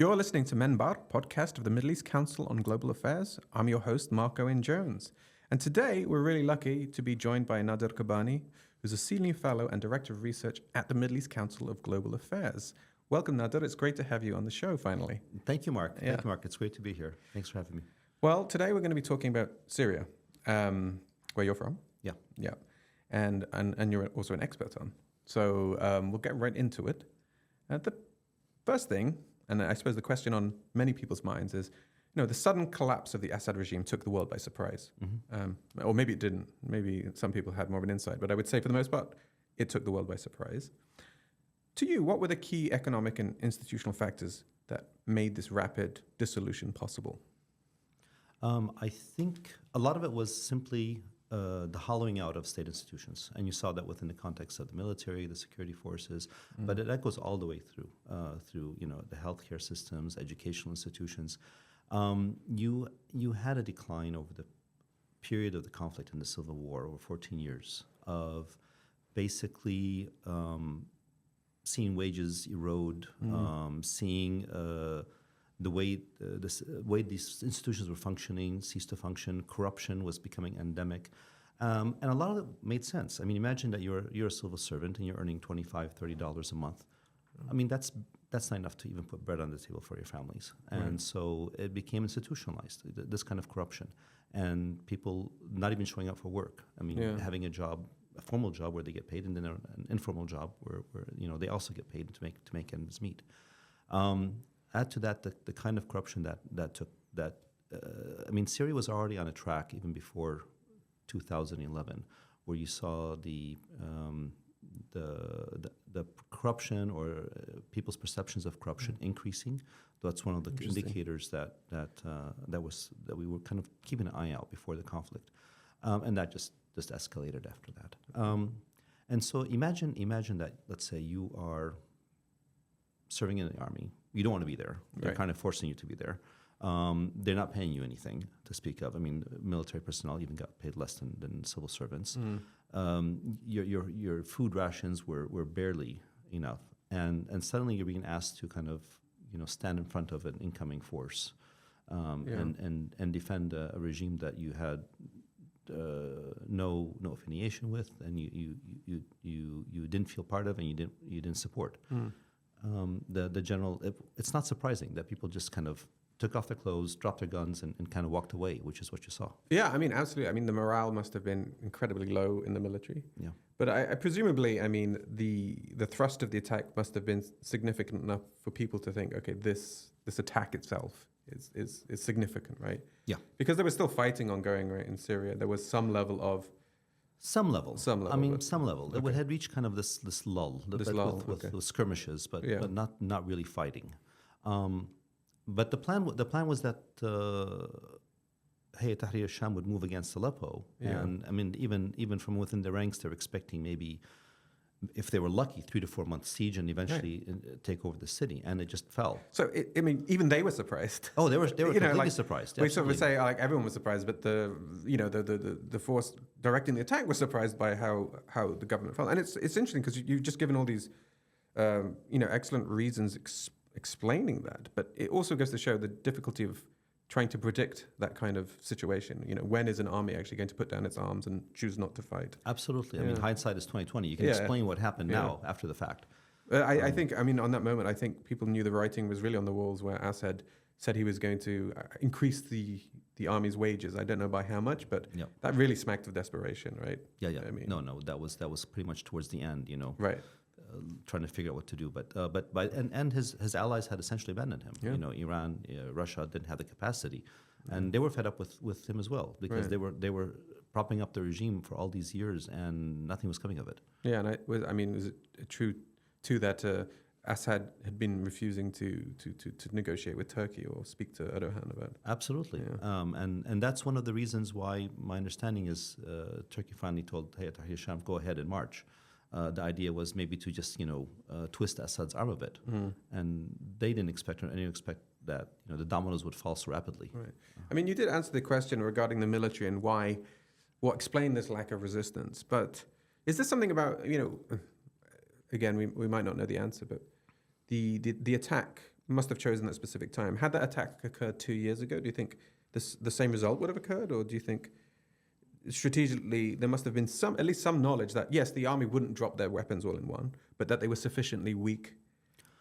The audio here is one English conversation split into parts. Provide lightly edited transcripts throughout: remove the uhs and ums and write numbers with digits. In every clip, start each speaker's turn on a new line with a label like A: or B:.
A: You're listening to MEnbar, podcast of the Middle East Council on Global Affairs. I'm your host, Marc Owen Jones. And today we're really lucky to be joined by Nader Kabbani, who's a senior fellow and director of research at the Middle East Council of Global Affairs. Welcome, Nader. It's great to have you on the show finally.
B: Thank you, Mark. Thank you, Mark. It's great to be here. Thanks for having me.
A: Well, today we're going to be talking about Syria, where you're from.
B: Yeah.
A: Yeah. And you're also an expert on. So we'll get right into it. The first thing, and I suppose the question on many people's minds is, the sudden collapse of the Assad regime took the world by surprise. Mm-hmm. Or maybe it didn't. Maybe some people had more of an insight. But I would say for the most part, it took the world by surprise. To you, what were the key economic and institutional factors that made this rapid dissolution possible?
B: I think a lot of it was simply the hollowing out of state institutions. And you saw that within the context of the military, the security forces, but that goes all the way through the healthcare systems, educational institutions. You had a decline over the period of the conflict in the Civil War, over 14 years, of basically seeing wages erode, seeing the way these institutions were functioning ceased to function. Corruption was becoming endemic, and a lot of it made sense. I mean, imagine that you're a civil servant and you're earning $25, $30 a month. I mean, that's not enough to even put bread on the table for your families. And so it became institutionalized, this kind of corruption, and people not even showing up for work. I mean, having a job, a formal job where they get paid, and then an informal job where they also get paid to make ends meet. Add to that the kind of corruption that took that. I mean, Syria was already on a track even before 2011, where you saw the corruption or people's perceptions of corruption increasing. That's one of the indicators that we were kind of keeping an eye out before the conflict, and that just escalated after that. And so imagine that, let's say you are serving in the army. You don't want to be there. They're kind of forcing you to be there. They're not paying you anything to speak of. I mean, military personnel even got paid less than civil servants. Your food rations were barely enough, and suddenly you're being asked to kind of stand in front of an incoming force and defend a regime that you had no affiliation with, and you didn't feel part of, and you didn't support. The general, it's not surprising that people just kind of took off their clothes, dropped their guns, and kind of walked away, which is what you saw.
A: Yeah, I mean, absolutely. I mean, the morale must have been incredibly low in the military.
B: Yeah.
A: But I presumably, I mean, the thrust of the attack must have been significant enough for people to think, okay, this attack itself is significant, right?
B: Yeah.
A: Because there was still fighting ongoing, right, in Syria. There was some level of...
B: Some level.
A: I mean,
B: some level.
A: Okay.
B: It had reached kind of this lull, with skirmishes, but not really fighting. But the plan was that Hayat Tahrir al-Sham would move against Aleppo, and I mean, even from within the ranks, they're expecting maybe, if they were lucky, 3 to 4 months siege and eventually take over the city, and it just fell.
A: So I mean, even they were surprised.
B: Oh, they were completely surprised.
A: We sort of say like everyone was surprised, but the force directing the attack was surprised by how the government fell. And it's interesting because you've just given all these excellent reasons explaining that, but it also goes to show the difficulty of trying to predict that kind of situation. When is an army actually going to put down its arms and choose not to fight?
B: Absolutely. I mean, hindsight is 20/20. You can explain what happened now after the fact.
A: I think, I mean, on that moment, I think people knew the writing was really on the walls where Assad said he was going to increase the army's wages. I don't know by how much, but that really smacked of desperation, right?
B: Yeah.
A: I mean,
B: no, that was pretty much towards the end,
A: Right.
B: Trying to figure out what to do, but his allies had essentially abandoned him. Iran, Russia didn't have the capacity, and they were fed up with him as well because they were propping up the regime for all these years and nothing was coming of it. Yeah,
A: and was it true too that Assad had been refusing to negotiate with Turkey or speak to Erdogan about it?
B: Absolutely, and that's one of the reasons why my understanding is Turkey finally told Hayat Tahrir al-Sham, go ahead in March. The idea was maybe to just twist Assad's arm a bit, and they didn't expect that the dominoes would fall so rapidly.
A: Right. I mean, you did answer the question regarding the military and what explained this lack of resistance. But is there something about again we might not know the answer, but the attack must have chosen that specific time. Had that attack occurred 2 years ago, do you think the same result would have occurred, or do you think strategically there must have been at least some knowledge that yes, the army wouldn't drop their weapons all in one, but that they were sufficiently weak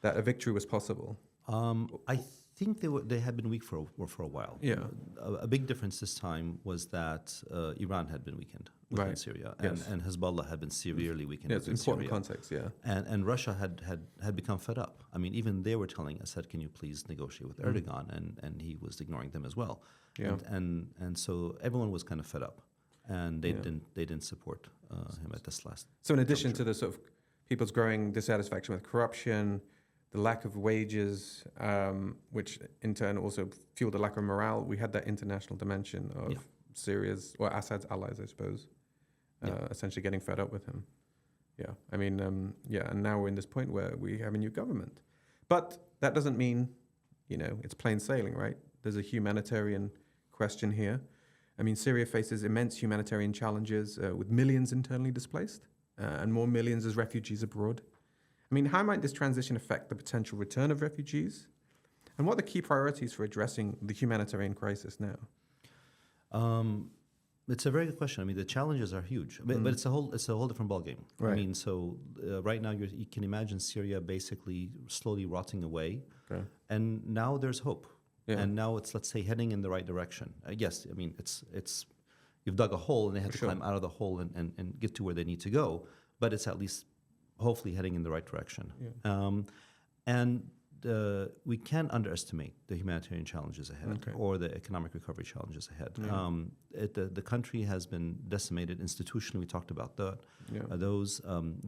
A: that a victory was possible?
B: I think they had been weak for a while.
A: Yeah.
B: A big difference this time was that Iran had been weakened within
A: Right.
B: Syria,
A: Yes.
B: and Hezbollah had been severely weakened
A: Yeah, it's
B: within
A: important
B: Syria.
A: context. Yeah.
B: And Russia had become fed up. I mean, even they were telling Assad, "Can you please negotiate with Erdogan?" And he was ignoring them as well.
A: Yeah.
B: And so everyone was kind of fed up, and they
A: Yeah.
B: didn't support him at this last.
A: So in addition to the sort of people's growing dissatisfaction with corruption, the lack of wages, which in turn also fueled the lack of morale, we had that international dimension of
B: Yeah.
A: Syria's or Assad's allies, I suppose, essentially getting fed up with him. Yeah, I mean, and now we're in this point where we have a new government. But that doesn't mean, it's plain sailing, right? There's a humanitarian question here. I mean, Syria faces immense humanitarian challenges with millions internally displaced and more millions as refugees abroad. I mean, how might this transition affect the potential return of refugees? And what are the key priorities for addressing the humanitarian crisis now?
B: It's a very good question. I mean, the challenges are huge, but it's a whole different ballgame.
A: Right.
B: I mean, so right now you can imagine Syria basically slowly rotting away,
A: Okay.
B: and now there's hope.
A: Yeah.
B: And now it's, let's say, heading in the right direction. Yes, I mean it's you've dug a hole and they have to climb out of the hole and get to where they need to go, but it's at least hopefully heading in the right direction.
A: Yeah.
B: And we can't underestimate the humanitarian challenges ahead or the economic recovery challenges ahead.
A: Yeah.
B: The country has been decimated institutionally. We talked about that.
A: Yeah.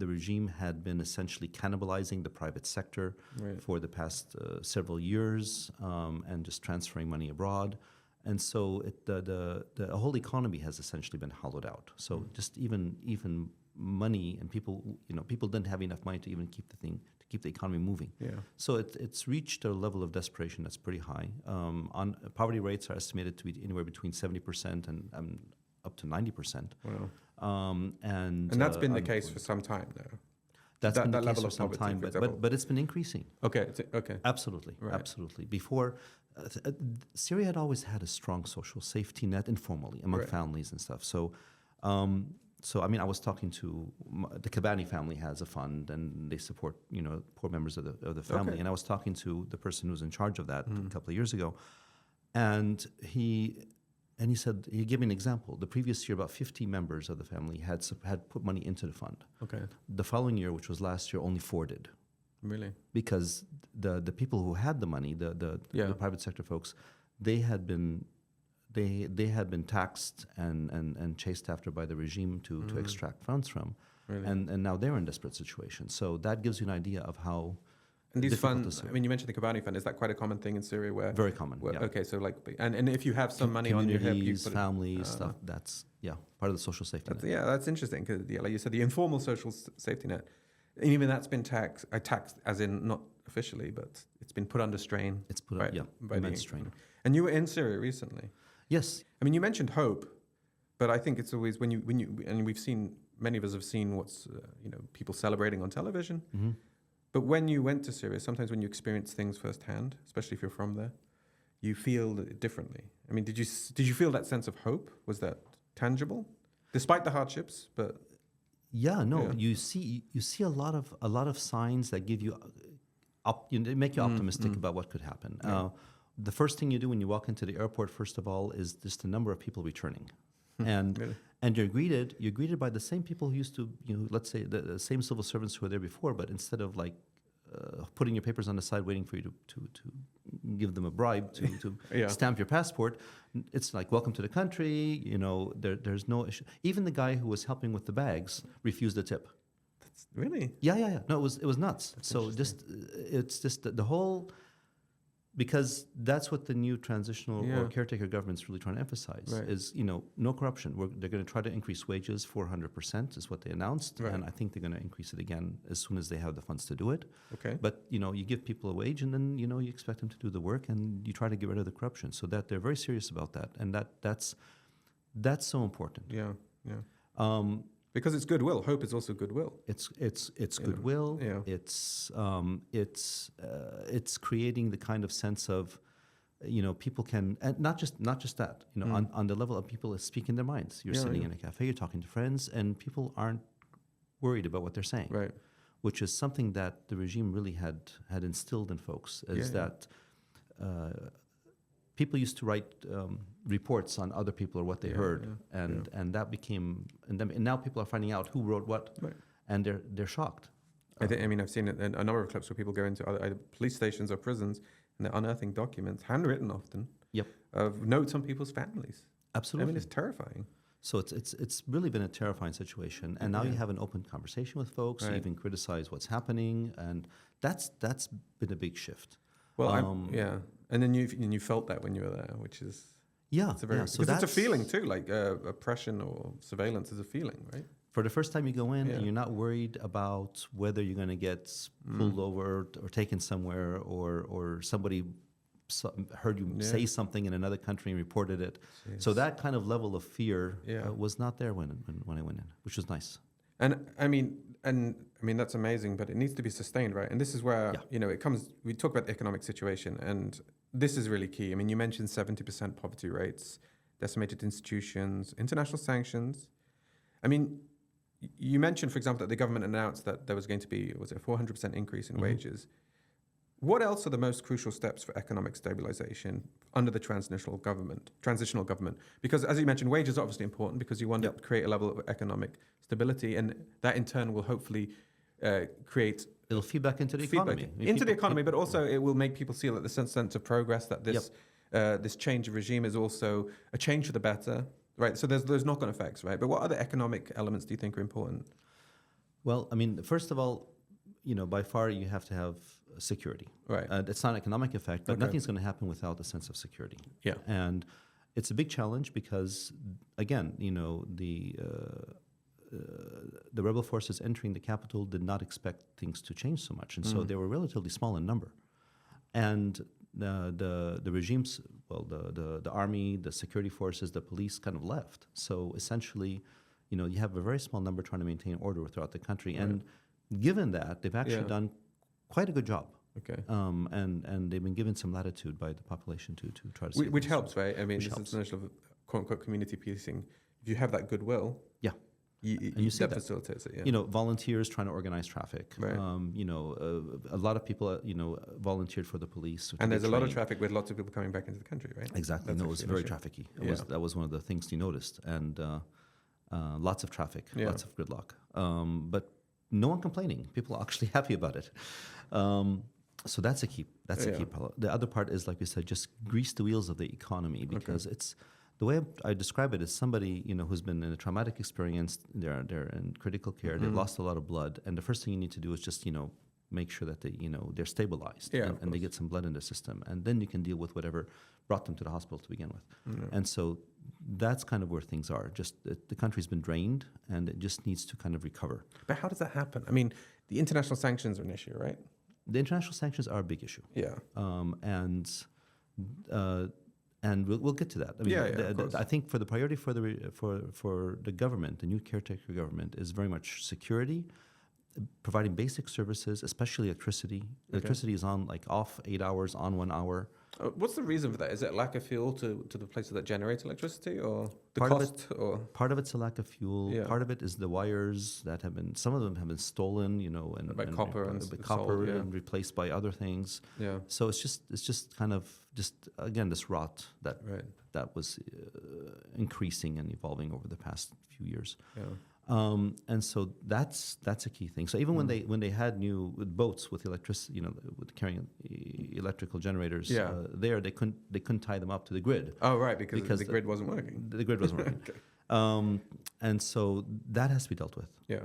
B: The regime had been essentially cannibalizing the private sector
A: Right.
B: for the past several years and just transferring money abroad. And so the whole economy has essentially been hollowed out. So just even money and people didn't have enough money to even keep the economy moving.
A: Yeah.
B: So it's reached a level of desperation that's pretty high. Poverty rates are estimated to be anywhere between 70% and up to 90%.
A: Wow.
B: And
A: that's been the case for some time now.
B: That's been the
A: that
B: case
A: level
B: for
A: of
B: some
A: poverty,
B: time,
A: for
B: but
A: example.
B: but it's been increasing.
A: Okay. Okay.
B: Absolutely,
A: Right.
B: absolutely. Before, Syria had always had a strong social safety net informally among
A: Right.
B: families and stuff. So, I mean, I was talking to the Kabbani family has a fund and they support poor members of the family.
A: Okay.
B: And I was talking to the person who's in charge of that a couple of years ago, and he said he gave me an example. The previous year, about 50 members of the family had put money into the fund.
A: Okay.
B: The following year, which was last year, only 4 did.
A: Really?
B: Because the people who had the money, the private sector folks, they had been taxed and chased after by the regime to extract funds from,
A: Really?
B: and now they're in desperate situation. So that gives you an idea of how.
A: And these
B: difficult
A: funds,
B: this is.
A: I mean, you mentioned the Kabbani fund. Is that quite a common thing in Syria where?
B: Very common.
A: Well,
B: Yeah.
A: Okay, so and if you have some money on your hip, you
B: Communities,
A: put
B: families, stuff. That's part of the social safety net.
A: that's interesting because like you said, the informal social safety net, and even that's been taxed as in not officially, but it's been put under strain.
B: It's put
A: by-
B: up,
A: by
B: immense strain.
A: And you were in Syria recently.
B: Yes.
A: I mean, you mentioned hope, but I think it's always when you and we've seen many of us have seen what's people celebrating on television.
B: Mm-hmm.
A: But when you went to Syria, sometimes when you experience things firsthand, especially if you're from there, you feel it differently. I mean, did you feel that sense of hope? Was that tangible, despite the hardships? But
B: Yeah. No.
A: Yeah.
B: You see a lot of signs that give you they make you optimistic about what could happen.
A: Yeah.
B: The first thing you do when you walk into the airport, first of all, is just the number of people returning, and
A: Really?
B: and you're greeted by the same people who used to, let's say the same civil servants who were there before, but instead of like putting your papers on the side, waiting for you to give them a bribe to
A: Yeah.
B: stamp your passport, it's like, welcome to the country. There's no issue. Even the guy who was helping with the bags refused a tip.
A: really,
B: Yeah. No, it was nuts. So it's just the whole, because that's what the new transitional
A: Yeah.
B: or caretaker government's really trying to emphasize
A: Right.
B: is, no corruption. They're going to try to increase wages 400% is what they announced.
A: Right.
B: And I think they're going to increase it again as soon as they have the funds to do it.
A: okay,
B: But, you give people a wage and then, you expect them to do the work and you try to get rid of the corruption. So that they're very serious about that. And that's so important.
A: yeah. Because it's goodwill. Hope is also goodwill.
B: It's goodwill.
A: Yeah.
B: It's creating the kind of sense of, people can, and not just that, on the level of people speaking their minds. You're sitting in a cafe, you're talking to friends, and people aren't worried about what they're saying.
A: Right.
B: Which is something that the regime really had instilled in folks, is that people used to write reports on other people or what they heard, and that became, and now people are finding out who wrote what, and they're shocked.
A: I've seen it in a number of clips where people go into either police stations or prisons and they're unearthing documents, handwritten often, of notes on people's families.
B: Absolutely.
A: It's terrifying.
B: So it's really been a terrifying situation, and now you have an open conversation with folks. You even criticize what's happening, and that's been a big shift.
A: Well, and then you felt that when you were there, which is
B: so
A: because it's a feeling too, like oppression or surveillance is a feeling, right?
B: For the first time you go in and you're not worried about whether you're going to get pulled over or taken somewhere, or somebody heard you say something in another country and reported it. So that kind of level of fear was not there when I went in, which was nice.
A: And I mean that's amazing, but it needs to be sustained, right? And this is where it comes. We talk about the economic situation, and this is really key. I mean, you mentioned 70% poverty rates, decimated institutions, international sanctions. I mean, you mentioned, for example, that the government announced that there was going to be, was it a 400% increase in wages? What else are the most crucial steps for economic stabilization under the transitional government? Because as you mentioned, wages are obviously important because you want to create a level of economic stability, and that in turn will hopefully create...
B: It'll feed back into the economy.
A: But also it will make people feel that the sense of progress, that this change of regime is also a change for the better, right? So there's knock-on effects, right? But what other economic elements do you think are important?
B: Well, I mean, first of all, by far you have to have security.
A: Right.
B: It's not an economic effect, but nothing's going to happen without a sense of security.
A: Yeah.
B: And it's a big challenge because, again, the rebel forces entering the capital did not expect things to change so much, and so they were relatively small in number. And the regimes, the army, the security forces, the police kind of left. So essentially, you have a very small number trying to maintain order throughout the country. Right. And given that, they've actually done quite a good job.
A: Okay.
B: And they've been given some latitude by the population to try to save
A: which
B: them.
A: helps, right? I mean, this is notion of quote-unquote community policing. If you have that goodwill, you see that facilitates it. Yeah.
B: Volunteers trying to organize traffic.
A: Right.
B: A lot of people, volunteered for the police.
A: And there's a lot of traffic with lots of people coming back into the country, right?
B: Exactly. It was very trafficky. That was one of the things you noticed, and lots of traffic, lots of gridlock. But no one complaining. People are actually happy about it. So that's a key. That's a key part. The other part is, like we said, just grease the wheels of the economy, because it's the way I describe it is somebody who's been in a traumatic experience. They're in critical care. They've lost a lot of blood, and the first thing you need to do is just make sure that they're stabilized and they get some blood in the system, and then you can deal with whatever brought them to the hospital to begin with. And so that's kind of where things are. Just the country's been drained, and it just needs to kind of recover.
A: But how does that happen? I mean, the international sanctions are an issue, right?
B: The international sanctions are a big issue.
A: Yeah.
B: And we'll get to that. I mean,
A: of course.
B: I think for the priority for the government, the new caretaker government, is very much security, providing basic services, especially electricity. Electricity is off 8 hours, on 1 hour.
A: What's the reason for that? Is it lack of fuel to the places that generate electricity, or the
B: part
A: cost?
B: Part of it's a lack of fuel.
A: Yeah.
B: Part of it is the wires that have been. Some of them have been stolen,
A: by copper
B: and replaced by other things.
A: Yeah.
B: So it's just kind of again this rot that was increasing and evolving over the past few years.
A: Yeah.
B: And so that's a key thing. So even when they had new boats with electricity, with carrying electrical generators, they couldn't tie them up to the grid.
A: Oh, right, because the grid wasn't working.
B: The grid wasn't working.
A: Okay.
B: And so that has to be dealt with.
A: Yeah.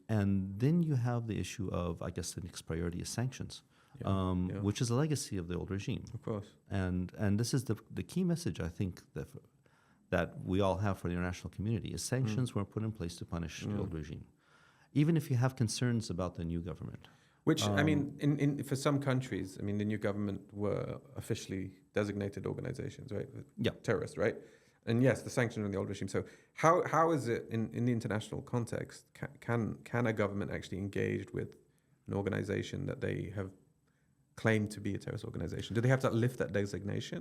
B: And then you have the issue of, I guess, the next priority is sanctions, which is a legacy of the old regime.
A: Of course.
B: And this is the key message, I think, that we all have for the international community, is sanctions were put in place to punish the old regime, even if you have concerns about the new government.
A: Which, I mean, for some countries, the new government were officially designated organizations, right?
B: Yeah.
A: Terrorists, right? And yes, the sanctions on the old regime. So how is it in the international context? Can a government actually engage with an organization that they have claimed to be a terrorist organization? Do they have to lift that designation?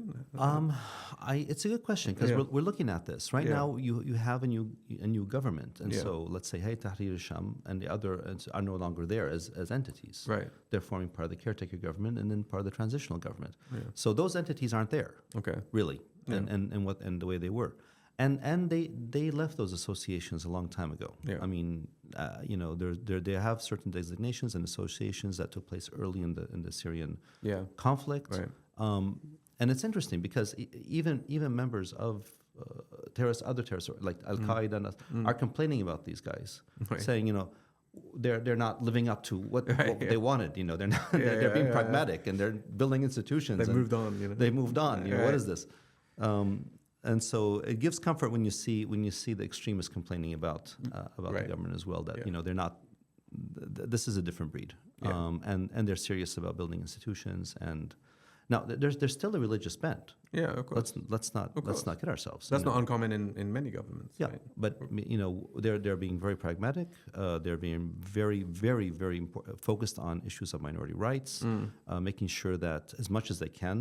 B: It's a good question because
A: Yeah.
B: we're looking at this right
A: Yeah.
B: now. You have a new government, and
A: Yeah.
B: so let's say Hayat Tahrir al-Sham and the other are no longer there as entities.
A: Right.
B: They're forming part of the caretaker government and then part of the transitional government.
A: Yeah.
B: So those entities aren't there.
A: Okay.
B: Really,
A: Yeah.
B: and the way they were, and they left those associations a long time ago.
A: Yeah.
B: I mean, they have certain designations and associations that took place early in the Syrian
A: Yeah.
B: conflict.
A: Right.
B: And it's interesting because even members of other terrorists like Al Qaeda are complaining about these guys,
A: Right.
B: saying they're not living up to what they wanted. They're not. They're being pragmatic and they're building institutions.
A: They've moved on.
B: They moved on.
A: Right.
B: What is this? And so it gives comfort when you see the extremists complaining about
A: Right.
B: the government as well. That
A: Yeah.
B: they're not. This is a different breed,
A: Yeah.
B: and they're serious about building institutions. And now there's still a religious bent.
A: Yeah, of course.
B: Let's not kid ourselves.
A: That's not uncommon in many governments.
B: Yeah,
A: Right?
B: but they're being very pragmatic. They're being very, very, very focused on issues of minority rights, making sure that as much as they can,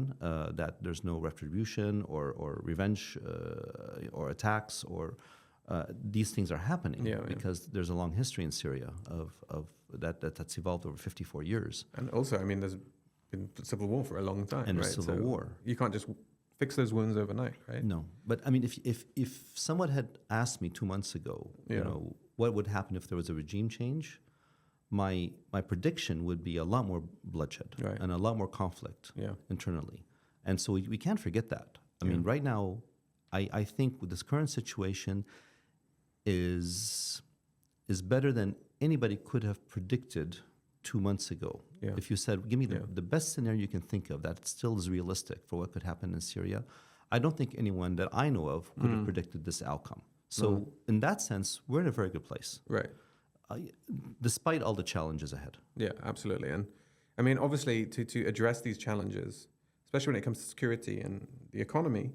B: that there's no retribution or revenge or attacks or these things are happening because there's a long history in Syria of that's evolved over 54 years.
A: And also, I mean, there's been civil war for a long time.
B: And a
A: right?
B: civil war.
A: You can't just fix those wounds overnight, right?
B: No, but I mean, if someone had asked me 2 months ago, what would happen if there was a regime change, my prediction would be a lot more bloodshed
A: Right.
B: and a lot more conflict internally, and so we can't forget that. I mean, right now, I think with this current situation is better than anybody could have predicted 2 months ago.
A: Yeah.
B: If you said, give me the best scenario you can think of that still is realistic for what could happen in Syria, I don't think anyone that I know of could have predicted this outcome. So in that sense, we're in a very good place,
A: Right.
B: despite all the challenges ahead.
A: Yeah, absolutely. And I mean, obviously, to address these challenges, especially when it comes to security and the economy,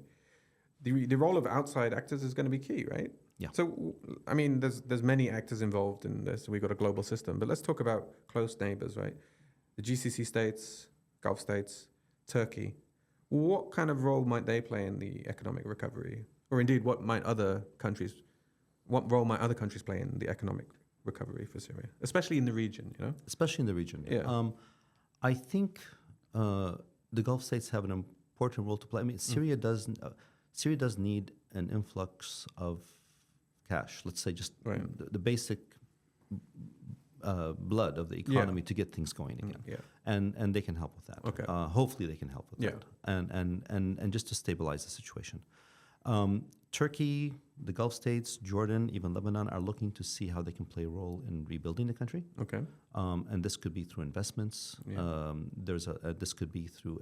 A: the role of outside actors is going to be key, right?
B: Yeah.
A: So, I mean, there's many actors involved in this. We've got a global system, but let's talk about close neighbors, right? The GCC states, Gulf states, Turkey. What kind of role might they play in the economic recovery? Or indeed, what role might other countries play in the economic recovery for Syria, especially in the region,
B: Especially in the region.
A: Yeah.
B: I think the Gulf states have an important role to play. I mean, Syria does need an influx of cash. Let's say just the basic blood of the economy to get things going again.
A: Yeah.
B: And they can help with that.
A: Okay.
B: Hopefully they can help with that. And just to stabilize the situation. Turkey, the Gulf states, Jordan, even Lebanon are looking to see how they can play a role in rebuilding the country.
A: Okay.
B: And this could be through investments.
A: Yeah.
B: This could be through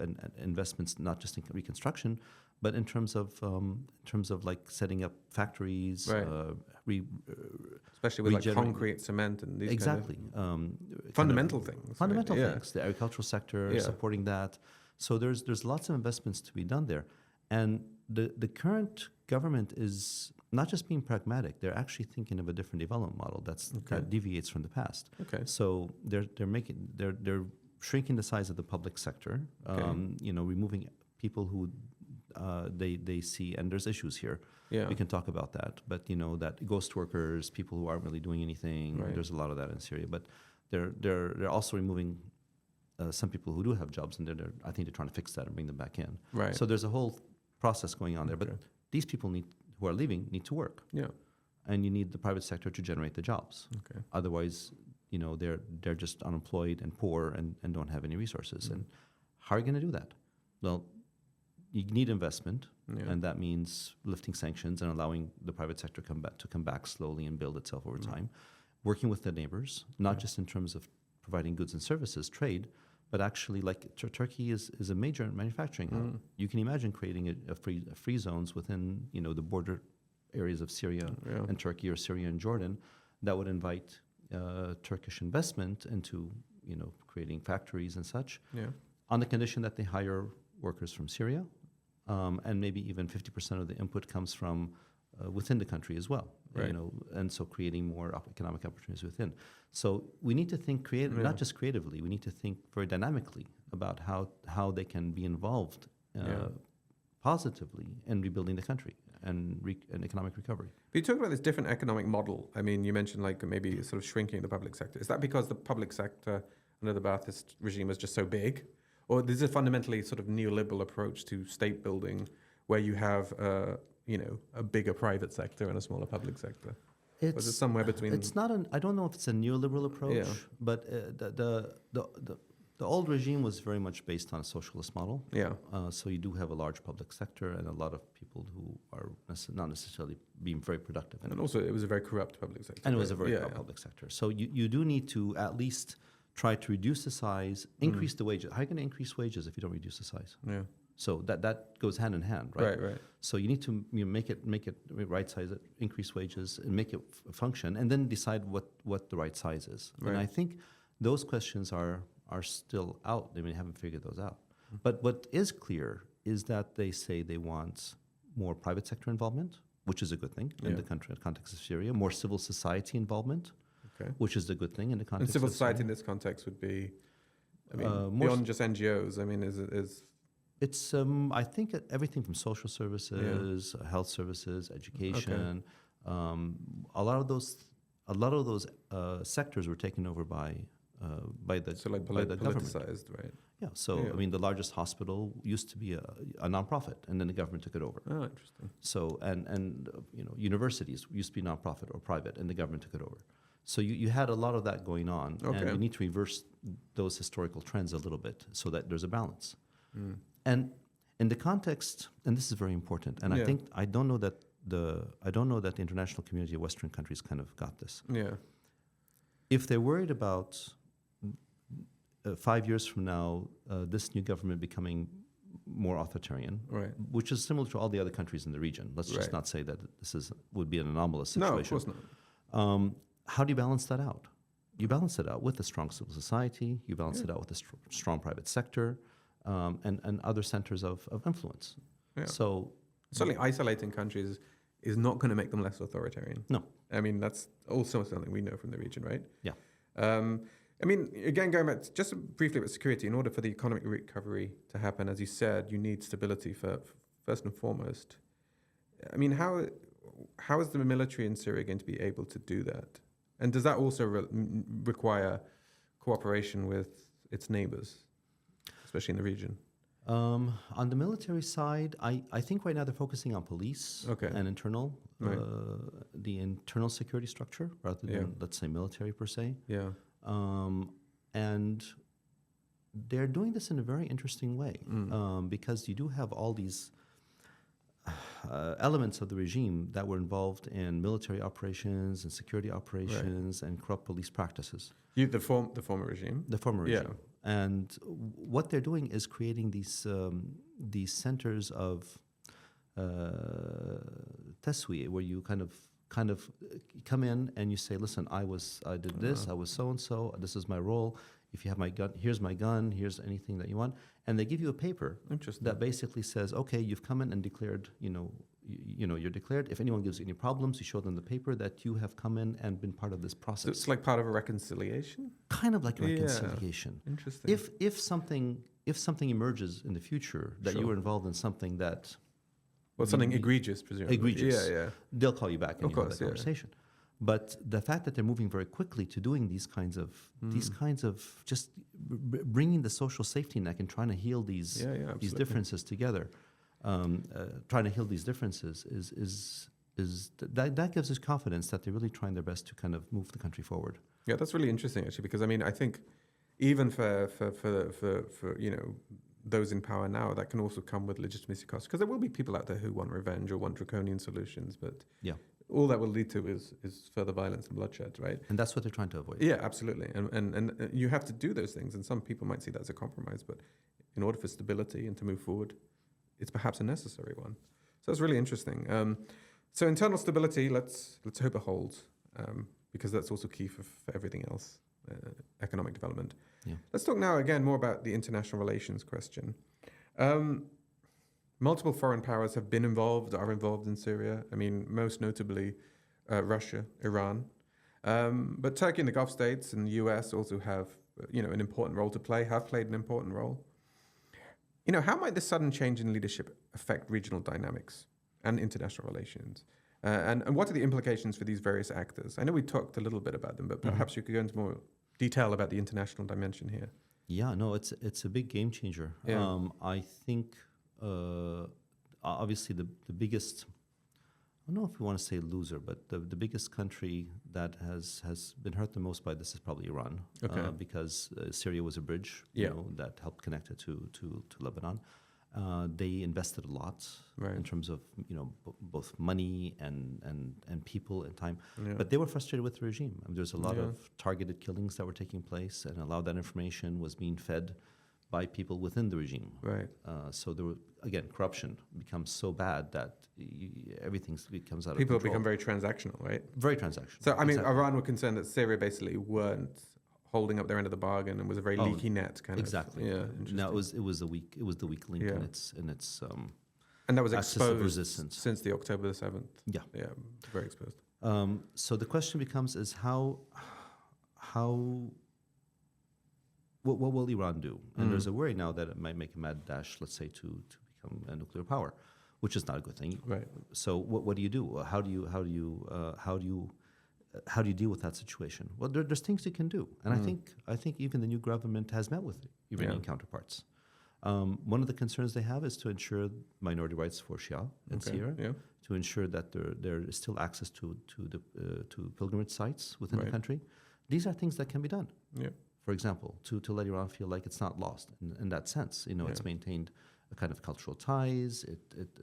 B: investments not just in reconstruction, but in terms of like setting up factories,
A: Right. Especially with like concrete, cement, and these
B: exactly
A: fundamental things.
B: Fundamental
A: right?
B: things. The agricultural sector supporting that. So there's lots of investments to be done there, and the current government is not just being pragmatic; they're actually thinking of a different development model that deviates from the past.
A: Okay.
B: So they're shrinking the size of the public sector. Removing people who they see, and there's issues here.
A: Yeah.
B: We can talk about that, but that ghost workers, people who aren't really doing anything.
A: Right.
B: There's a lot of that in Syria, but they're also removing some people who do have jobs, and I think they're trying to fix that and bring them back in.
A: Right.
B: So there's a whole process going on there, but these people who are leaving need to work.
A: Yeah.
B: And you need the private sector to generate the jobs.
A: Okay.
B: Otherwise, they're just unemployed and poor and don't have any resources. And how are you going to do that? Well, you need investment, and that means lifting sanctions and allowing the private sector to come back slowly and build itself over time. Working with the neighbors, not just in terms of providing goods and services, trade, but actually, like Turkey is a major manufacturing hub. You can imagine creating a free zones within the border areas of Syria and Turkey, or Syria and Jordan, that would invite Turkish investment into creating factories and such, on the condition that they hire workers from Syria and maybe even 50% of the input comes from within the country as well.
A: Right.
B: And so creating more economic opportunities within. So we need to think not just creatively. We need to think very dynamically about how they can be involved positively in rebuilding the country and economic recovery.
A: But you talk about this different economic model. I mean, you mentioned like maybe sort of shrinking the public sector. Is that because the public sector under the Ba'athist regime is just so big? Or is it a fundamentally sort of neoliberal approach to state building where you have, a bigger private sector and a smaller public sector? Or is it somewhere between?
B: It's not I don't know if it's a neoliberal approach, but the old regime was very much based on a socialist model.
A: Yeah.
B: So you do have a large public sector and a lot of people who are not necessarily being very productive.
A: And also, it was a very corrupt public sector.
B: And it was a very corrupt public sector. So you do need to at least try to reduce the size, increase the wages. How are you going to increase wages if you don't reduce the size?
A: Yeah.
B: So that goes hand in hand, right?
A: Right.
B: So you need to make it right size it, increase wages, and make it function, and then decide what the right size is.
A: Right.
B: And I think those questions are still out. They haven't figured those out. But what is clear is that they say they want more private sector involvement, which is a good thing in the country, in the context of Syria. More civil society involvement, which is the good thing in the context.
A: And civil
B: of
A: society
B: Syria.
A: in this context would be, beyond just NGOs. I mean, is
B: It's I think everything from social services, health services, education. A lot of those sectors were taken over by the government.
A: politicized, right?
B: Yeah. So I mean, the largest hospital used to be a nonprofit, and then the government took it over.
A: Oh, interesting.
B: So and universities used to be nonprofit or private, and the government took it over. So you had a lot of that going on, and we need to reverse those historical trends a little bit so that there's a balance. And in the context, and this is very important, and I don't know that the international community of Western countries kind of got this.
A: Yeah.
B: If they're worried about 5 years from now, this new government becoming more authoritarian,
A: Right.
B: which is similar to all the other countries in the region. Let's just not say that would be an anomalous situation.
A: No, of course not.
B: How do you balance that out? You balance it out with a strong civil society. You balance it out with a strong private sector, and other centers of influence.
A: Yeah.
B: So
A: certainly isolating countries is not going to make them less authoritarian.
B: No.
A: I mean, that's also something we know from the region, right?
B: Yeah.
A: I mean, again, going back to just briefly about security, in order for the economic recovery to happen, as you said, you need stability first and foremost. I mean, how is the military in Syria going to be able to do that? And does that also require cooperation with its neighbors, especially in the region?
B: On the military side, I think right now they're focusing on police and the internal security structure rather than, let's say, military per se.
A: Yeah.
B: And they're doing this in a very interesting way because you do have all these elements of the regime that were involved in military operations and security operations and corrupt police practices.
A: The former regime?
B: The former regime. And what they're doing is creating these centers of taswiyah, where you kind of come in and you say, listen, I did this, I was so-and-so, this is my role. If you have my gun, here's my gun, here's anything that you want. And they give you a paper that basically says, okay, you've come in and declared, you're declared. If anyone gives you any problems, you show them the paper that you have come in and been part of this process.
A: So it's like part of a reconciliation?
B: Kind of like a reconciliation.
A: Interesting.
B: If something emerges in the future that you were involved in something that...
A: Well, something egregious, presumably.
B: Egregious.
A: Yeah.
B: They'll call you back and you have that conversation. But the fact that they're moving very quickly to doing these kinds of just bringing the social safety net and trying to heal these differences together, trying to heal these differences that gives us confidence that they're really trying their best to kind of move the country forward.
A: Yeah, that's really interesting actually, because I mean, I think even for those in power now, that can also come with legitimacy costs, because there will be people out there who want revenge or want draconian solutions, but all that will lead to is further violence and bloodshed, right?
B: And that's what they're trying to avoid.
A: Yeah, absolutely. And you have to do those things, and some people might see that as a compromise, but in order for stability and to move forward, it's perhaps a necessary one. So it's really interesting. So internal stability, let's hope it holds, because that's also key for everything else, economic development. Yeah. Let's talk now again more about the international relations question. multiple foreign powers have been involved, are involved in Syria. I mean, most notably Russia, Iran. But Turkey and the Gulf states and the US also have, an important role to play, have played an important role. How might this sudden change in leadership affect regional dynamics and international relations? And what are the implications for these various actors? I know we talked a little bit about them, but perhaps you could go into more detail about the international dimension here.
B: Yeah, no, it's a big game changer.
A: Yeah.
B: I think obviously the biggest, I don't know if we want to say loser, but the biggest country that has been hurt the most by this is probably Iran, because Syria was a bridge, that helped connect it to Lebanon. They invested a lot in terms of both money and people and time, but they were frustrated with the regime. I mean, there's a lot of targeted killings that were taking place, and a lot of that information was being fed by people within the regime.
A: Right.
B: So there were, again, corruption becomes so bad that everything becomes out of
A: People
B: control.
A: become very transactional, right?
B: Very transactional.
A: So, I mean, Iran were concerned that Syria basically weren't holding up their end of the bargain and was a very leaky net kind of.
B: Exactly.
A: Yeah.
B: No, it was the weak link in its
A: and that was
B: axis of
A: exposed
B: resistance
A: since the October the 7th.
B: Yeah.
A: Yeah, very exposed.
B: So the question becomes is what will Iran do? And there's a worry now that it might make a mad dash, let's say, to become a nuclear power, which is not a good thing.
A: Right.
B: So what do you do? How do you deal with that situation? Well, there's things you can do, and I think even the new government has met with Iranian counterparts. One of the concerns they have is to ensure minority rights for Shia in Syria, to ensure that there is still access to pilgrimage sites within the country. These are things that can be done.
A: Yeah.
B: For example, to let Iran feel like it's not lost in that sense. It's maintained a kind of cultural ties.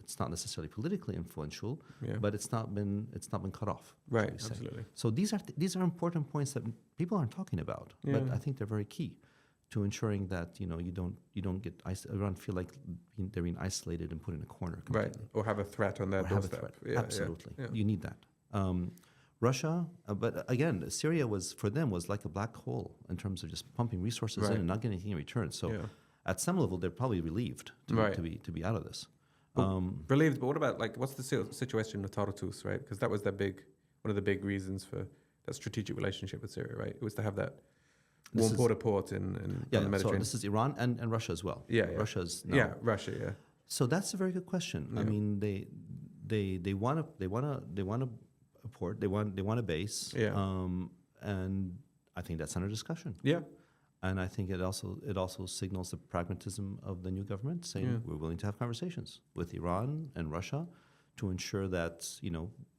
B: It's not necessarily politically influential, but it's not been cut off.
A: Right, absolutely.
B: So these are important points that people aren't talking about, but I think they're very key to ensuring that you don't get Iran feel like they're being isolated and put in a corner completely.
A: Right, or have a threat on their doorstep.
B: Yeah, absolutely, you need that. Russia, but again, Syria was like a black hole in terms of just pumping resources in and not getting anything in return. So, at some level, they're probably relieved to be out of this.
A: Relieved, but what about what's the situation with Tartus, right? Because that was one of the big reasons for that strategic relationship with Syria, right? It was to have that warm port in the Mediterranean.
B: So this is Iran and Russia as well. Russia's now.
A: Russia.
B: So that's a very good question. I mean, they want a port. They want a base. And I think that's under discussion.
A: Yeah.
B: And I think it also signals the pragmatism of the new government, saying we're willing to have conversations with Iran and Russia to ensure that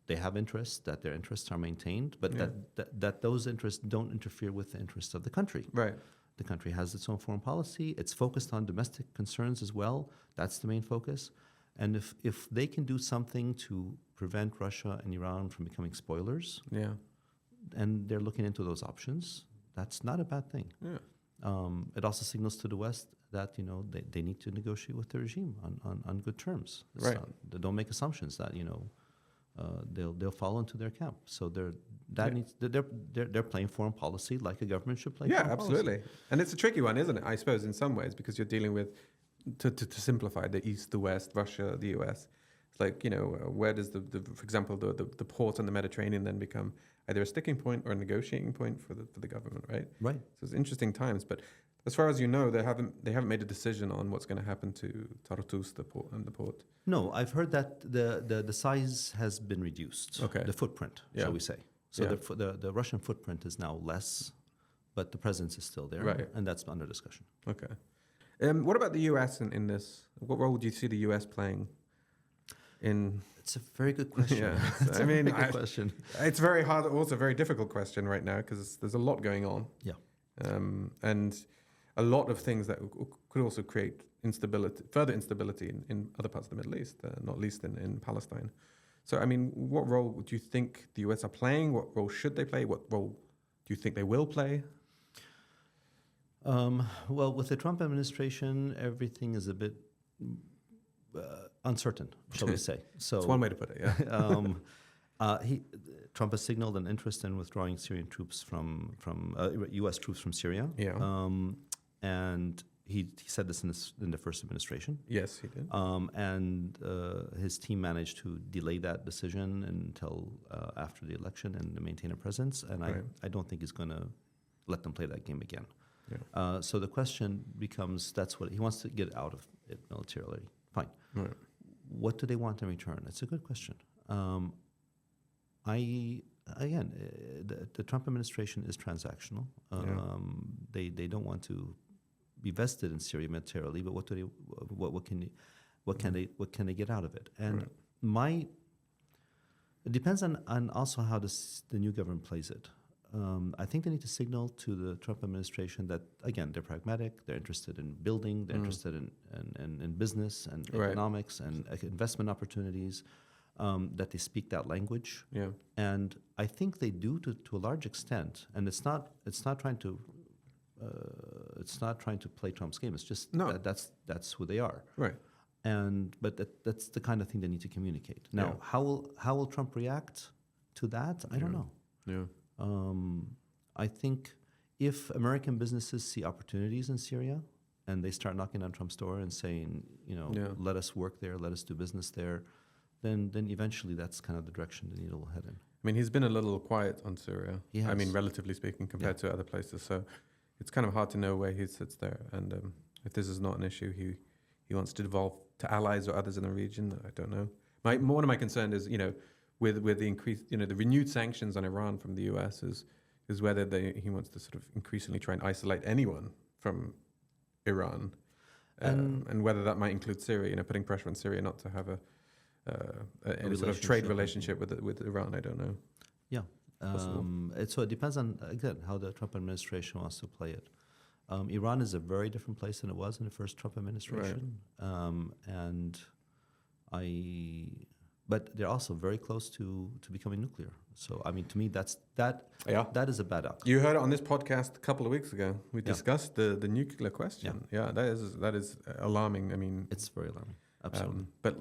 B: they have interests, that their interests are maintained, but that those interests don't interfere with the interests of the country.
A: Right.
B: The country has its own foreign policy. It's focused on domestic concerns as well. That's the main focus. And if they can do something to prevent Russia and Iran from becoming spoilers, and they're looking into those options, that's not a bad thing. Yeah. It also signals to the West that they need to negotiate with the regime on good terms.
A: Right.
B: They don't make assumptions that they'll fall into their camp. So they're playing foreign policy like a government should play.
A: Yeah,
B: foreign
A: absolutely.
B: policy.
A: And it's a tricky one, isn't it? I suppose in some ways, because you're dealing with to simplify the East, the West, Russia, the US. It's like where does for example the port on the Mediterranean then become either a sticking point or a negotiating point for the government, right?
B: Right.
A: So it's interesting times, but as far as they haven't made a decision on what's going to happen to Tartus, the port.
B: No, I've heard that the size has been reduced.
A: Okay.
B: The footprint, shall we say? So the Russian footprint is now less, but the presence is still there, and that's under discussion.
A: Okay. What about the US in this? What role do you see the US playing in?
B: It's a very good question.
A: It's a very
B: good question.
A: It's very hard, also a very difficult question right now because there's a lot going on.
B: Yeah.
A: And a lot of things that could also create further instability in other parts of the Middle East, not least in Palestine. So, I mean, what role do you think the US are playing? What role should they play? What role do you think they will play?
B: Well, with the Trump administration, everything is a bit uncertain, shall we say. So
A: it's one way to put it, yeah.
B: Trump has signaled an interest in withdrawing Syrian troops from U.S. troops from Syria.
A: Yeah.
B: And he said this in the first administration.
A: Yes, he did.
B: And his team managed to delay that decision until after the election and maintain a presence. And I don't think he's going to let them play that game again.
A: Yeah.
B: So the question becomes, that's what he wants to get out of it militarily. Fine.
A: Right. What
B: do they want in return? It's a good question. The Trump administration is transactional. They don't want to be vested in Syria militarily, but what can they get out of it? And it depends on also how the new government plays it. I think they need to signal to the Trump administration that, again, they're pragmatic, they're interested in building, they're interested in business and economics and investment opportunities, that they speak that language. Yeah. And I think they do to a large extent. And it's not trying to play Trump's game. It's just that's who they are. Right. But that's the kind of thing they need to communicate. Now, how will Trump react to that? I don't know. Yeah. I think if American businesses see opportunities in Syria and they start knocking on Trump's door and saying, let us work there, let us do business there, then eventually that's kind of the direction the needle will head in.
A: I mean, he's been a little quiet on Syria. I mean, relatively speaking, compared to other places. So it's kind of hard to know where he sits there. And if this is not an issue he wants to devolve to allies or others in the region, I don't know. One of my concerns is, with the increased, the renewed sanctions on Iran from the US is whether he wants to sort of increasingly try and isolate anyone from Iran, and whether that might include Syria, putting pressure on Syria not to have a sort of trade relationship with Iran. I don't know. Yeah.
B: So it depends on, again, how the Trump administration wants to play it. Iran is a very different place than it was in the first Trump administration. But they're also very close to becoming nuclear. So, I mean, to me, that is a bad outcome.
A: You heard it on this podcast a couple of weeks ago. We discussed the nuclear question. Yeah, that is alarming. I mean,
B: it's very alarming. Absolutely.
A: But,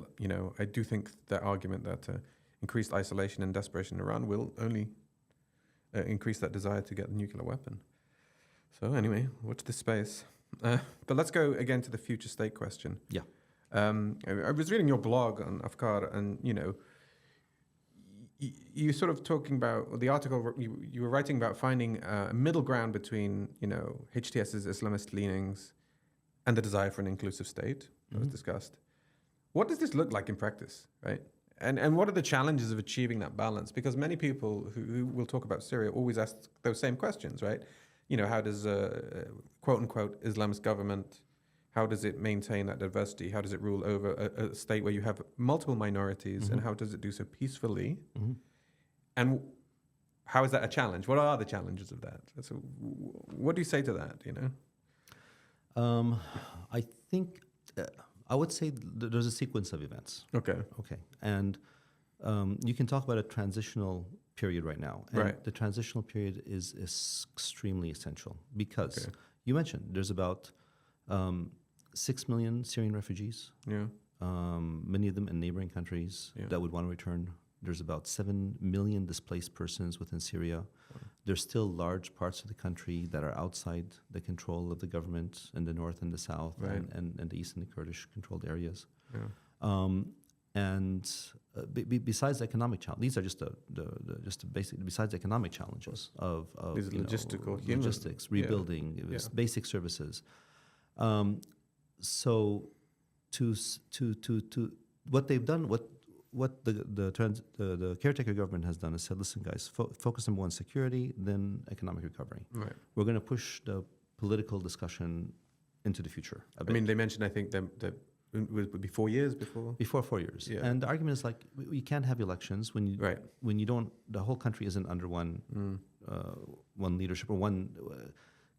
A: I do think that argument that increased isolation and desperation in Iran will only increase that desire to get the nuclear weapon. So anyway, watch this space. But let's go again to the future state question. Yeah. I was reading your blog on Afkar, and you sort of talking about the article you were writing about finding a middle ground between HTS's Islamist leanings and the desire for an inclusive state that was discussed. What does this look like in practice, right? And what are the challenges of achieving that balance? Because many people who will talk about Syria always ask those same questions, right? How does a quote-unquote Islamist government, how does it maintain that diversity? How does it rule over a state where you have multiple minorities? And how does it do so peacefully? And how is that a challenge? What are the challenges of that? So what do you say to that,
B: I think... I would say there's a sequence of events. Okay. And you can talk about a transitional period right now. And the transitional period is extremely essential because you mentioned there's about 6 million Syrian refugees, many of them in neighboring countries that would want to return. There's about 7 million displaced persons within Syria. There's still large parts of the country that are outside the control of the government in the north and the south, and the east and the Kurdish-controlled areas. Besides the economic challenge, these are just the basic. Besides economic challenges of
A: these logistical,
B: logistics, rebuilding, basic services. So to what they've done, what the caretaker government has done is said, listen, guys, focus on one, security, then economic recovery. Right. We're going to push the political discussion into the future a bit.
A: I mean, they mentioned, I think, that it would be 4 years before?
B: Before 4 years. Yeah. And the argument is like, we can't have elections when you don't, the whole country isn't under one leadership or one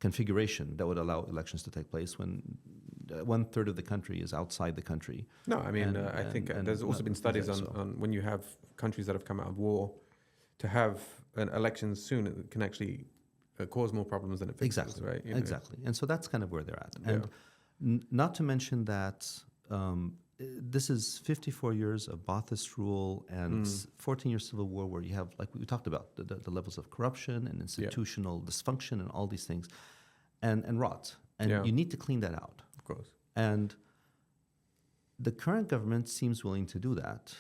B: configuration that would allow elections to take place when 1/3 of the country is outside the country.
A: No, I mean, I think there's also been studies on when you have countries that have come out of war, to have an elections soon, it can actually cause more problems than it fixes.
B: Exactly,
A: right?
B: Exactly. And so that's kind of where they're at. And not to mention that this is 54 years of Ba'athist rule and 14 years civil war, where you have, like we talked about, the levels of corruption and institutional dysfunction and all these things, and rot. And
A: Yeah.
B: you need to clean that out.
A: Of course.
B: And the current government seems willing to do that.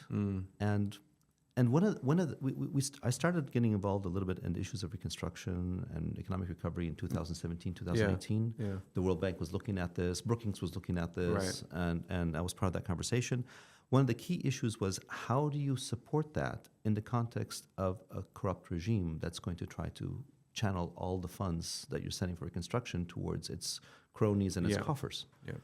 B: And I started getting involved a little bit in the issues of reconstruction and economic recovery in 2017, 2018.
A: Yeah.
B: The World Bank was looking at this, Brookings was looking at this,
A: Right.
B: and I was part of that conversation. One of the key issues was, how do you support that in the context of a corrupt regime that's going to try to channel all the funds that you're sending for reconstruction towards its cronies and its
A: Yeah.
B: coffers?
A: Yeah.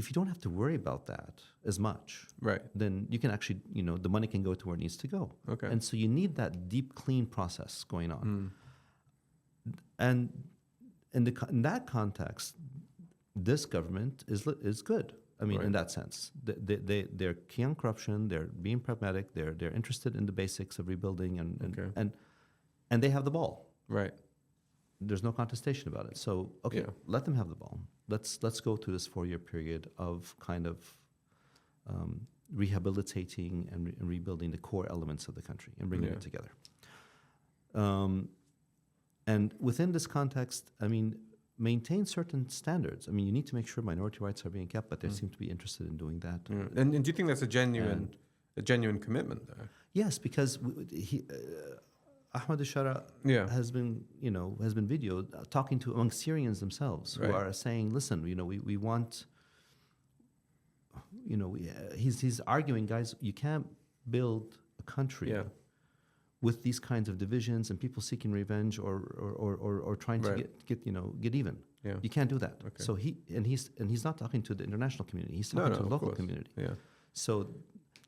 B: If you don't have to worry about that as much,
A: Right.
B: then you can actually, the money can go to where it needs to go.
A: Okay.
B: And so you need that deep clean process going on. And in that context, this government is good. I mean, in that sense, they're key on corruption. They're being pragmatic. They're interested in the basics of rebuilding, and they have the ball.
A: Right.
B: There's no contestation about it. So let them have the ball. Let's go through this 4-year period of kind of rehabilitating and rebuilding the core elements of the country and bringing it together. And within this context, I mean, maintain certain standards. I mean, you need to make sure minority rights are being kept, but they seem to be interested in doing that.
A: And do you think that's a genuine commitment there?
B: Yes, because Ahmed al-Shara has been videoed talking to among Syrians themselves who are saying, listen, we want, he's arguing, guys, you can't build a country with these kinds of divisions and people seeking revenge or trying to get even.
A: Yeah.
B: You can't do that.
A: Okay.
B: So he's not talking to the international community. He's talking to the local community.
A: Yeah.
B: So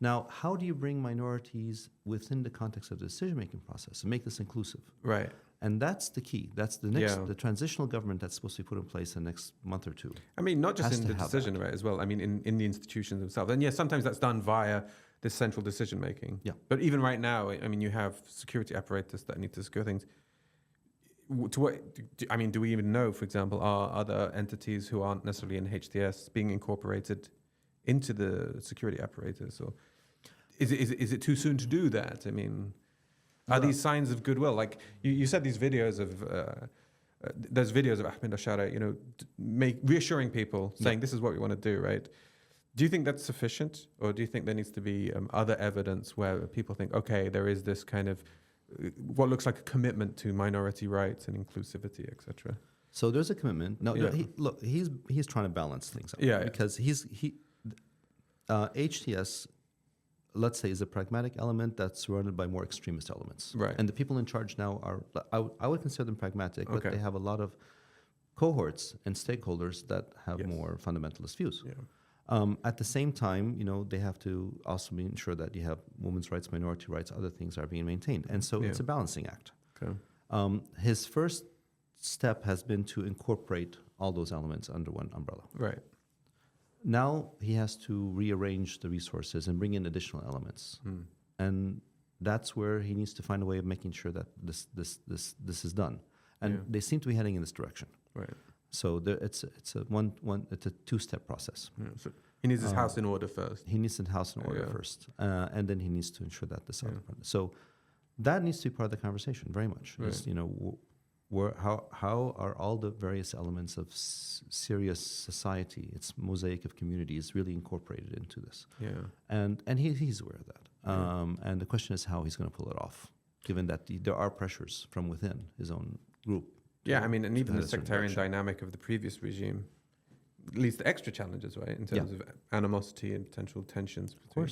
B: now, how do you bring minorities within the context of the decision-making process and make this inclusive?
A: Right.
B: And that's the key. That's the next, the transitional government that's supposed to be put in place in the next month or two.
A: I mean, not just in the decision, right, as well. I mean, in the institutions themselves. And yes, sometimes that's done via this central decision-making.
B: Yeah.
A: But even right now, I mean, you have security apparatus that need to secure things. To what, I mean, do we even know, for example, are other entities who aren't necessarily in HTS being incorporated into the security apparatus? Or is it too soon to do that? I mean, are these signs of goodwill? Like you said, these videos of there's videos of Ahmed al-Shara, reassuring people, saying this is what we want to do, right? Do you think that's sufficient, or do you think there needs to be other evidence where people think, okay, there is this kind of what looks like a commitment to minority rights and inclusivity, etc.?
B: So there's a commitment. No, he's trying to balance things out.
A: Yeah,
B: because HTS, let's say, is a pragmatic element that's surrounded by more extremist elements.
A: Right.
B: And the people in charge now are, I would consider them pragmatic, but they have a lot of cohorts and stakeholders that have more fundamentalist views.
A: Yeah.
B: At the same time, they have to also ensure that you have women's rights, minority rights, other things are being maintained. And so it's a balancing act.
A: Okay.
B: His first step has been to incorporate all those elements under one umbrella.
A: Right.
B: Now he has to rearrange the resources and bring in additional elements. And that's where he needs to find a way of making sure that this is done. And they seem to be heading in this direction.
A: Right.
B: So it's a two-step process.
A: Yeah, so he needs his house in order first.
B: He needs his house in order first, and then he needs to ensure that this other part. So that needs to be part of the conversation very much.
A: Right.
B: Is, how are all the various elements of Syria's society, its mosaic of communities, really incorporated into this?
A: Yeah.
B: And he's aware of that. And the question is how he's going to pull it off, given that there are pressures from within his own group.
A: Yeah, I mean, and even the sectarian dynamic of the previous regime leads to extra challenges, right, in terms of animosity and potential tensions between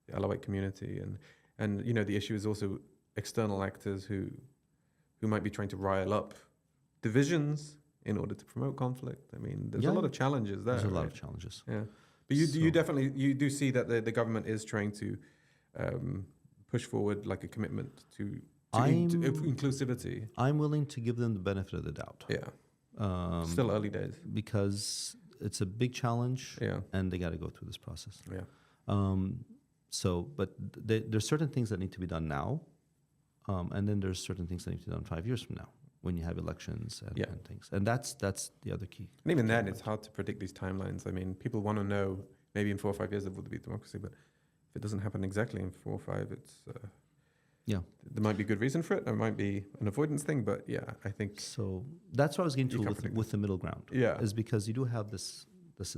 A: the Alawite community and the issue is also external actors who might be trying to rile up divisions in order to promote conflict. I mean, there's a lot of challenges there.
B: There's a lot of challenges.
A: Yeah, but you definitely do see that the government is trying to push forward like a commitment to inclusivity.
B: I'm willing to give them the benefit of the doubt.
A: Yeah. Still early days.
B: Because it's a big challenge.
A: Yeah.
B: And they got to go through this process.
A: Yeah.
B: But there's certain things that need to be done now, and then there's certain things that need to be done 5 years from now when you have elections and things. And that's the other key.
A: And even then, it's hard to predict these timelines. I mean, people want to know maybe in 4 or 5 years there will be democracy, but if it doesn't happen exactly in 4 or 5, it's
B: Yeah.
A: There might be good reason for it. There might be an avoidance thing, but yeah, I think.
B: So that's what I was getting
A: You
B: to
A: can't predict
B: with the middle ground.
A: Yeah.
B: Is because you do have this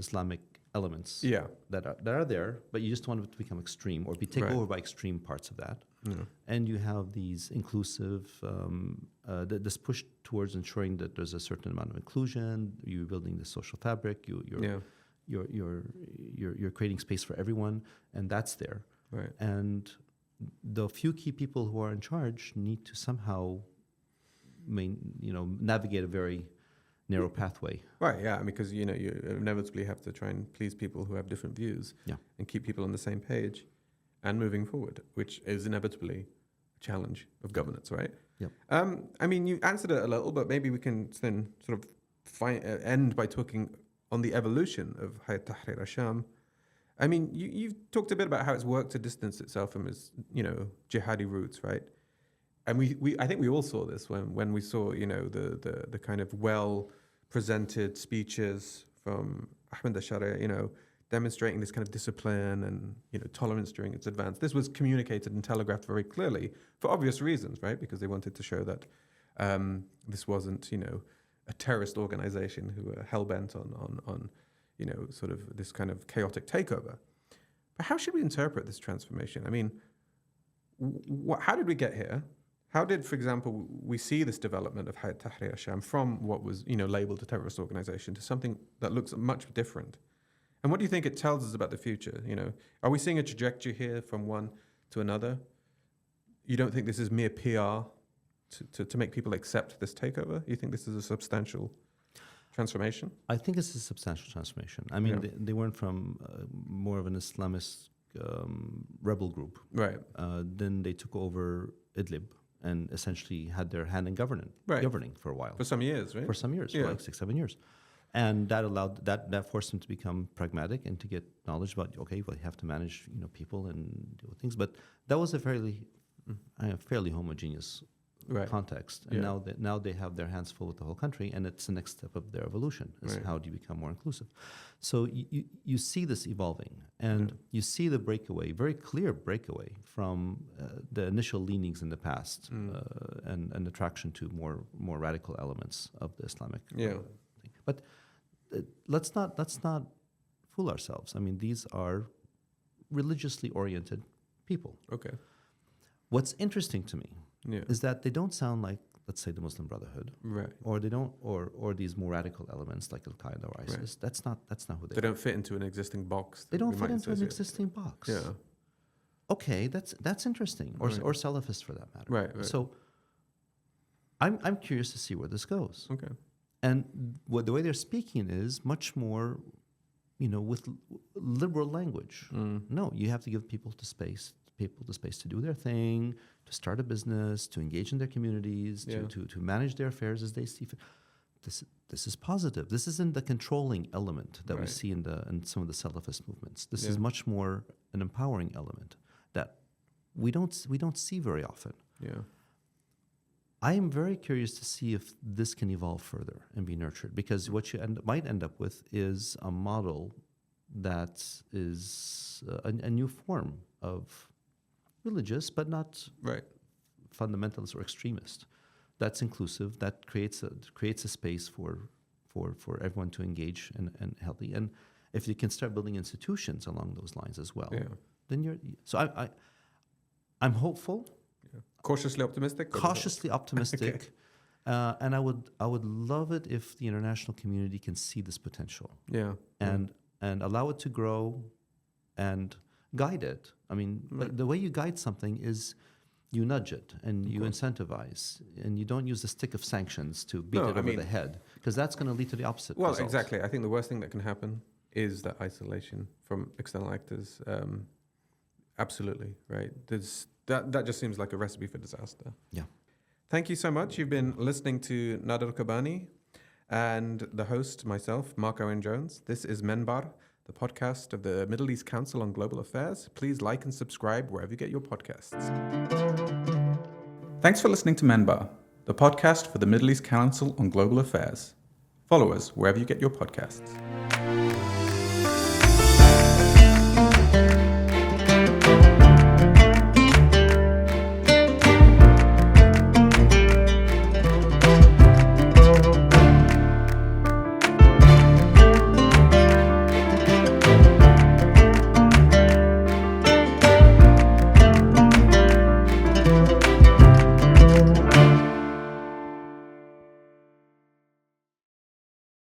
B: Islamic elements
A: Yeah.
B: that are there, but you just want it to become extreme or be taken
A: Right.
B: over by extreme parts of that.
A: Yeah.
B: And you have these inclusive, this push towards ensuring that there's a certain amount of inclusion. You're building the social fabric.
A: Yeah.
B: You're creating space for everyone, and that's there.
A: Right.
B: And the few key people who are in charge need to somehow navigate a very narrow pathway.
A: Right, yeah, because you inevitably have to try and please people who have different views,
B: Yeah.
A: and keep people on the same page, and moving forward, which is inevitably a challenge of governance, right?
B: Yep.
A: I mean, you answered it a little, but maybe we can then sort of end by talking on the evolution of Hayat Tahrir al-Sham. I mean, you've talked a bit about how it's worked to distance itself from its, jihadi roots, right? And I think we all saw this when we saw, the kind of well-presented speeches from Ahmed al-Sharia, demonstrating this kind of discipline and, tolerance during its advance. This was communicated and telegraphed very clearly for obvious reasons, right? Because they wanted to show that this wasn't, a terrorist organization who were hell-bent on sort of this kind of chaotic takeover. But how should we interpret this transformation? I mean, how did we get here? How did, for example, we see this development of Hayat Tahrir al-Sham from what was, labeled a terrorist organization to something that looks much different? And what do you think it tells us about the future? Are we seeing a trajectory here from one to another? You don't think this is mere PR to make people accept this takeover? You think this is a substantial transformation?
B: I think it's a substantial transformation. I mean,
A: Yeah.
B: they weren't from more of an Islamist rebel group.
A: Right.
B: Then they took over Idlib and essentially had their hand in governing for a while.
A: For some years, right?
B: For some years,
A: Yeah.
B: for like 6-7 years. And that allowed that forced them to become pragmatic and to get knowledge about, okay, well, you have to manage people and deal with things. But that was a fairly homogeneous context. And now they have their hands full with the whole country, and it's the next step of their evolution, is how do you become more inclusive. So you see this evolving, and you see the very clear breakaway from the initial leanings in the past and attraction to more radical elements of the Islamic thing. But let's not fool ourselves. I mean, these are religiously oriented people.
A: Okay.
B: What's interesting to me is that they don't sound like, let's say, the Muslim Brotherhood,
A: Right.
B: or they don't, or these more radical elements like Al Qaeda or ISIS.
A: Right.
B: That's not who they
A: They
B: are.
A: don't fit into an existing box.
B: They
A: that
B: don't
A: we
B: fit
A: might
B: into an
A: associate.
B: existing box.
A: Yeah.
B: Okay, that's interesting, or Salafist for that matter.
A: Right.
B: So I'm curious to see where this goes.
A: Okay.
B: And the way they're speaking is much more, with liberal language. No, you have to give people the space to do their thing, to start a business, to engage in their communities, to manage their affairs as they see fit. This is positive. This isn't the controlling element that we see in some of the Salafist movements. This is much more an empowering element that we don't see very often.
A: Yeah.
B: I am very curious to see if this can evolve further and be nurtured, because what you might end up with is a model that is a new form of religious, but not fundamentalist or extremist. That's inclusive. That creates a space for everyone to engage and healthy. And if you can start building institutions along those lines as well, then you're. So I'm hopeful.
A: Cautiously optimistic?
B: Cautiously optimistic. And I would love it if the international community can see this potential.
A: Yeah.
B: And allow it to grow and guide it. I mean, the way you guide something is you nudge it and you incentivize, and you don't use the stick of sanctions to beat it over the head, because that's going to lead to the opposite results.
A: Exactly. I think the worst thing that can happen is that isolation from external actors. Absolutely, right? That just seems like a recipe for disaster.
B: Yeah.
A: Thank you so much. You've been listening to Nader Kabbani and the host, myself, Marc Owen Jones. This is MEnbar, the podcast of the Middle East Council on Global Affairs. Please like and subscribe wherever you get your podcasts. Thanks for listening to MEnbar, the podcast for the Middle East Council on Global Affairs. Follow us wherever you get your podcasts.